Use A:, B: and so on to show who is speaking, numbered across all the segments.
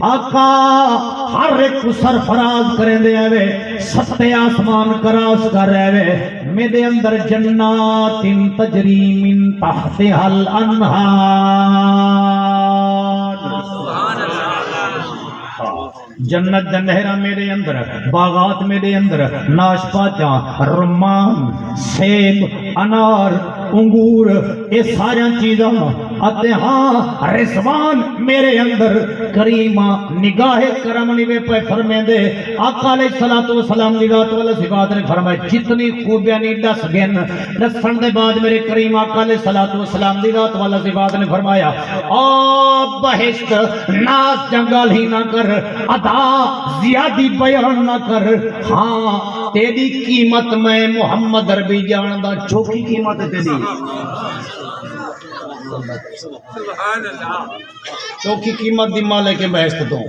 A: آقا ہر ایک سرفراز کریں دے آوے ستے آسمان کراس کر رہے میرے اندر جنات تجری من تحتها الانہار جنت جنہرہ میرے اندر باغات میرے اندر ناشپاتیاں رمان سیب انار انگور یہ سارا چیزاں آتے ہاں رضوان میرے اندر کریمہ نگاہ کرم نوے پہ فرمے دے آقا علیہ السلام نگاہ والا صفات نے فرمایا جتنی خوبیاں نہیں دس گن دسن دے بعد میرے کریم آقا علیہ السلام نگاہ والا صفات نے فرمایا آب بہشت ناز جنگال ہی نہ کر ادا زیادی بیان نہ کر ہاں تیری قیمت میں محمد عربی جاندہ چوکی قیمت تیری چوکی قیمت دی مالک بہشت تو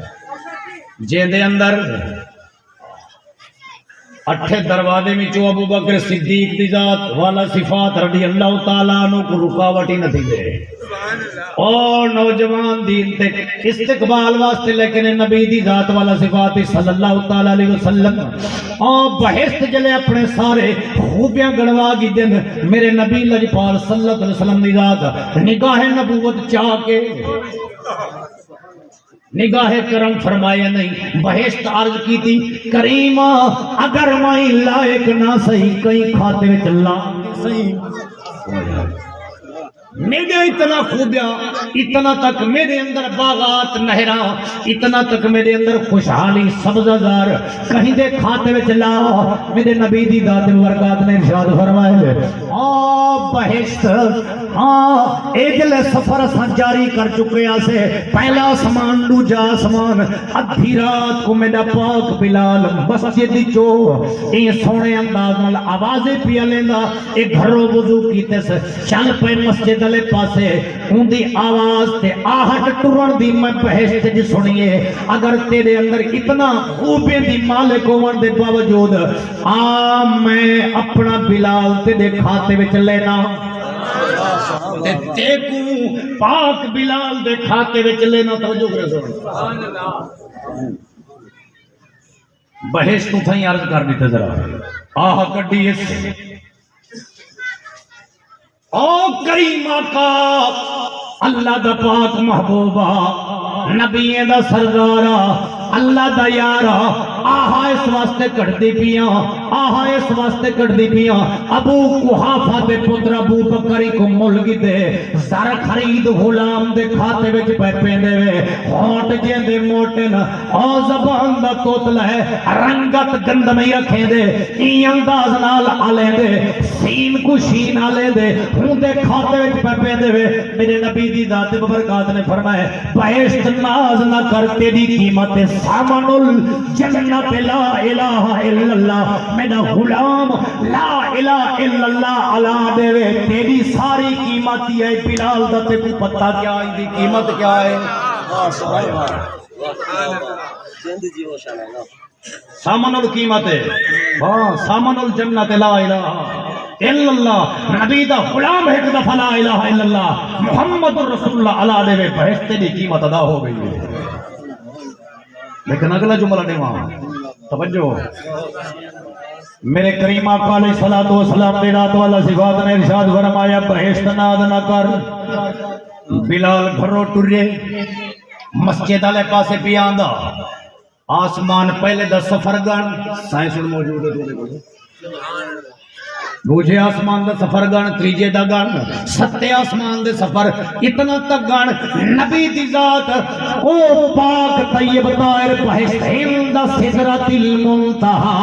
A: جے دے اندر اٹھے دروازے میں چو ابو بکر صدیق دی ذات والا صفات رضی اللہ تعالیٰ عنہ کو رکاوٹی نہ تھی دے اور نوجوان دین تے استقبال واسطے لیکن نبی دی ذات والا صفات صلی اللہ تعالیٰ علیہ وسلم اور بہشت جلے اپنے سارے خوبیاں گڑوا گی دن میرے نبی لجپال صلی اللہ علیہ وسلم دی ذات نگاہ نبوت چاہ کے نگاہ کرم فرمایا نہیں بہشت عرض کی تھی کریمہ اگر میں لائق نہ صحیح کہیں کھاتے میں چلا صحیح میرے اتنا خوبیاں اتنا تک میرے اندر باغات نہراں اتنا تک میرے اندر خوشحالی سبززار کہیں دے کھاتے میں چلا میرے نبی دی ذات مبارکات نے ارشاد فرمائے بہشت ایجل سفر اساں جاری کر چکے آسے پہلا آسمان دوجا آسمان ادھی رات کو میرا پاک بلال مسجد چو یہ سونے انداز نال آوازیں پیا لیندہ ایک گھروں وضو کیتے سے چل پہ مسجد علیہ پاسے ان دی آواز تے آہٹ ٹرن دی میں بہشت جی سنیے اگر تیرے اندر اتنا خوبیں دی مالک ہون دے باوجود میں اپنا بلال تیرے کھاتے وچ لینا دیکھوں پاک بلال دے کھاتے وچ لینا توجہ کرے سبحان اللہ بہشت تو تھیں عرض کر دیتے ذرا آہ کڈی اس او کریمہ کا اللہ دا پاک محبوبہ نبی دا سردارہ اللہ دا یارہ آہا اس واسطے کڑھتی پیاں آہا اس واسطے کڑھتی پیاں ابو قحافہ دے پتر ابو بکری کو ملگی دے زر خرید غلام دے کھاتے وچ پیپے دے وے ہونٹ جے دے موٹن او زبان دا توتل ہے رنگت گندمی رکھیں دے ای انداز نال آلے دے سین کو شین آلے دے ہوں دے کھاتے وچ پیپے دے وے میرے نبی دی ذات ببرکات نے فرمائے بہشت ناز نہ کر تیری قیمت سامن الجنت لا الہ الا اللہ میرا غلام لا الہ الا اللہ علا دے وے تیری ساری قیمت یہ ہے بلال دا تے کو پتہ کیا ہے دی قیمت کیا ہے سامن القیمت ہے سامن الجنت لا الہ الا اللہ نبی دا غلام ہے کہ دفع لا الہ الا اللہ محمد رسول اللہ علا دے وے بہشت دی قیمت ادا ہو گئی ہے لیکن اگلا جملہ نہیں وہاں توجہ میرے کریم آقا علیہ السلام دے رات والا صفات نے ارشاد فرمایا بہشت ناد نہ کر بلال گھروں ٹرے مسجد والے پاسے پی آندا آسمان پہلے دا سفر گن سائنس موجود ہے دوجے آسمان دے سفر گن تریجے دا گن ستے آسمان دے سفر اتنا تک گن نبی دی ذات او پاک طیب طاہر بہشت ہند سدرۃ المنتہا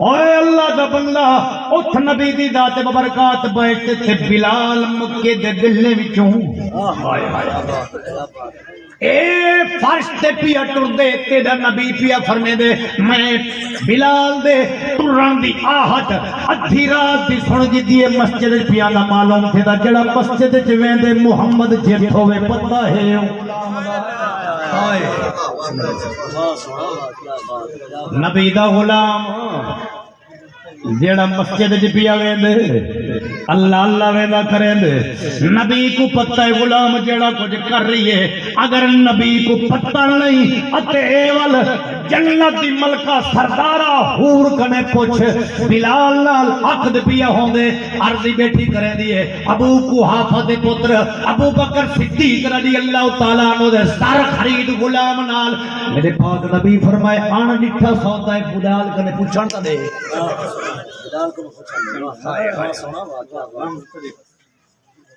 A: اوے اللہ دا بندہ اٹھ نبی دی ذات ببرکات بہشت تے بلال مکے دے گلے وچوں اے فرش تے پیا ٹر دے تیرا نبی پیا فرمے دے میں بلال دے ٹرن دی آہٹ ادھی رات دی سن جی دیے مسجد پیا دا معلوم تھے دا جڑا مسجد چ ویندے محمد جت ہوے پتہ ہے نبی دا غلام جڑا مسجد چ پیا ویندے اللہ اللہ ویدا کرے دے نبی کو پتہ ہے غلام جڑا کچھ کر رہی ہے اگر نبی کو پتہ نہیں اتے ایول جنت دی ملکہ سردارہ حور کنے پوچھ بلال نال عقد پیا ہوں دے عرضی بیٹھی کرے دیئے ابو قحافہ دے پتر ابو بکر صدیق رضی اللہ تعالیٰ عنہ دے سر خرید غلام نال میرے پاک نبی فرمائے آن ڈٹھا سوتا ہے بلال کنے پوچھان تا دے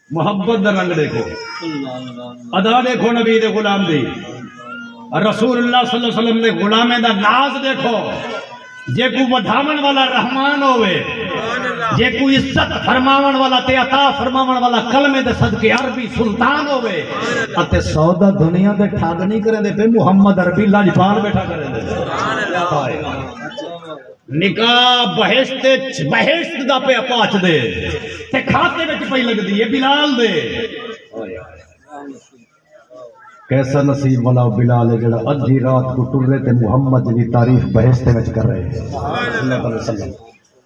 A: محبت دا رنگ دیکھو ادا دیکھو نبی دے غلام دی رسول اللہ صلی اللہ علیہ وسلم دے غلامے دا ناز دیکھو جے کو ودھاون والا رحمان ہوئے جے کو عزت فرماون والا تے عطا فرماون والا کلمے دے صدقے عربی سلطان ہوئے اتے سودا دنیا دے ٹھگ نہیں کرے دے پہ محمد عربی لاجپال بیٹھا کرے دے نکاح بہشت دا پہ پاچ دے تے کھاتے وچ پئی لگ دی ہے بلال دے کیسا نصیب والا بلال ہے جڑا ادھی رات کو ٹر رہے تے محمد دی تعریف بہشت وچ کر رہے ہیں صلی اللہ علیہ وسلم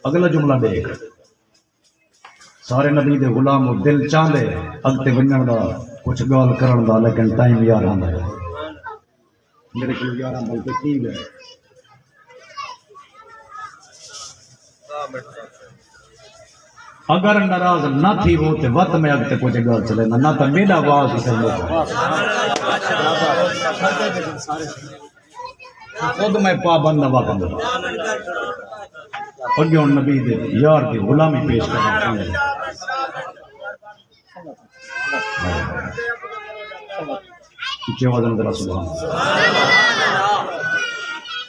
A: اگلا جملہ دیکھ سارے نبی دے غلام دل چاہندے اگتے ونجن دا کچھ گال کرن دا لیکن ٹائم یار آندا ہے میرے کول یار آندا تے کی ہے اگر ناراض نہ تھی وہ تے وقت میں اگتے کچھ گل چلے نہ تو میرا آواز ہی خود میں پابند نہ وقت اگے نبی دے یار دی غلامی پیش کرنا پیچھے وزن ذرا سبحان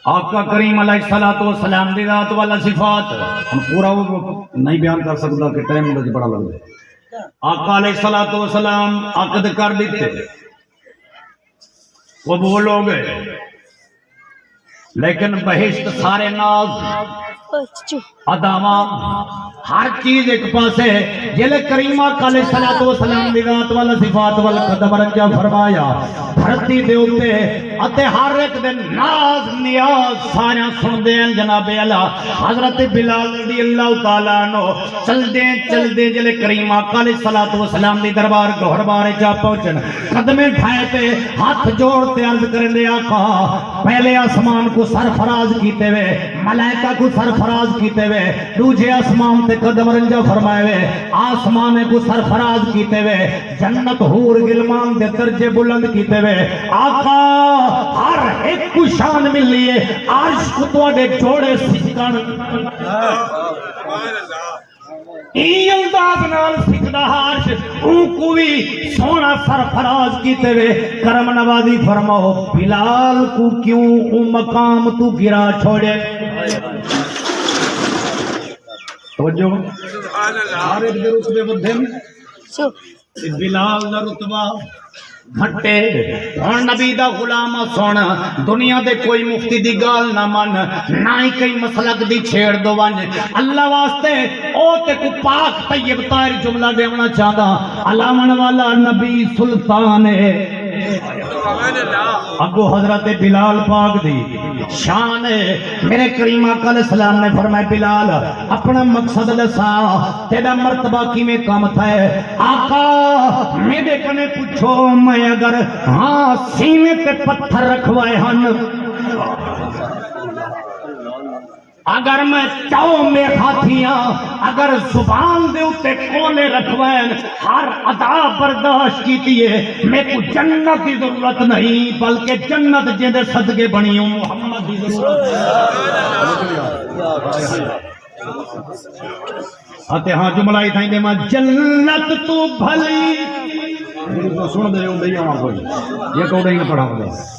A: آقا کریم علیہ السلام دی ذات والا صفات ہم پورا نہیں بیان کر سکتا کہ ٹائم مجھے بڑا لگ جائے آقا علیہ السلام عقد کر دیتے قبول ہو گئے لیکن بہشت سارے ناز اداواں ہر چیز ایک پاس ہے جلے کریمہ علیہ السلام دی ذات والا صفات والقدم رنجا فرمایا دھرتی دے اوتے اتے ہر ایک دن ناز نیاز سارے سن دین جناب اللہ حضرت بلال رضی اللہ تعالیٰ عنہ چل دے جلے کریمہ علیہ السلام دی دربار گہر بارے جا پہنچن قدمیں ٹھائے تے ہاتھ جوڑتے عرض کریں دے آقا پہلے آسمان کو سرفراز کیتے ہوئے ملائکہ کو سرفراز کیتے ہوئے دوجے آسمان تے قدم رنجا فرمائے ہوئے آسمان کو سرفراز کیتے ہوئے جنت حور گلمان دے درجے بلند کیتے ہوئے آقا ہر ایک کو شان مل لیے عرش کو تو اڈے جوڑے سکن این انداز نال سکدہ عرش ان کو بھی سونا سرفراز کیتے ہوئے کرم نوازی فرماؤ بلال کو کیوں ان مقام تو گرا چھوڑے توجہ ہر ایک دے رتبے بدھے میں بلال دا رتبہ گھٹے اور نبی دا غلام سونا دنیا دے کوئی مفتی دی گال نہ من نہ ہی کئی مسلک دی چھیڑ دو ونج اللہ واسطے او تے کو پاک طیب طاہر جملہ دیونا چاہدا علامن والا نبی سلطان ہے ابو حضرت بلال پاک دی شان ہے میرے کریم آقا علیہ السلام نے فرمایا بلال اپنا مقصد لسا تیرا مرتبہ کی میں کام تھا ہے آقا میرے کنے پوچھو میں اگر ہاں سینے تے پتھر رکھوائے ہن اگر میں چاہوں میں ہاتھیاں اگر زبان دے اتے کولے رکھوائن ہر ادا برداشت کیتی ہے میں کو جنت کی ضرورت نہیں بلکہ جنت جندے صدقے بنی ہوں محمد کی ضرورت آتے ہاں جملہ ہی تھائیں دے ماں جنت تو بھلی سن دے ہوں دے ہوں کوئی یہ کوڑے ہی نہ پڑھا ہوں دے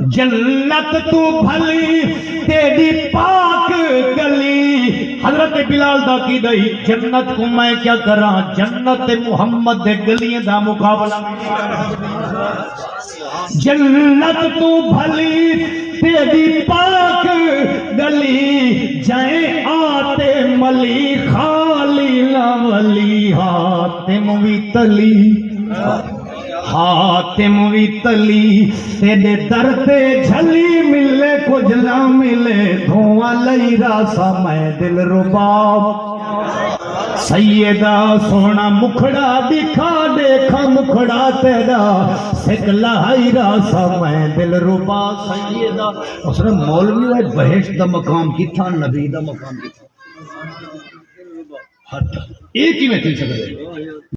A: جنت تو بھلی تیری پاک گلی حضرت بلال دا کی دئی جنت کو میں کیا کراں جنت محمد دے گلیاں دا مقابلہ جنت تو بھلی تیری پاک گلی جائیں آتے ملی خالی نہ ولی حاتم وی تلی حاتم وی تلی تیرے در تے جھلی ملے کچھ نہ ملے دھواں لئی راسا میں دل رباب سیدہ سونا مکھڑا دکھا دیکھا مکھڑا تیرا سکھ لائی راسا میں دل ربا سیدہ. اس نے مولوی ہے بہشت دا مقام کی تھا نبی دا مقام کی تھا ایک ہی میں تھی سکتے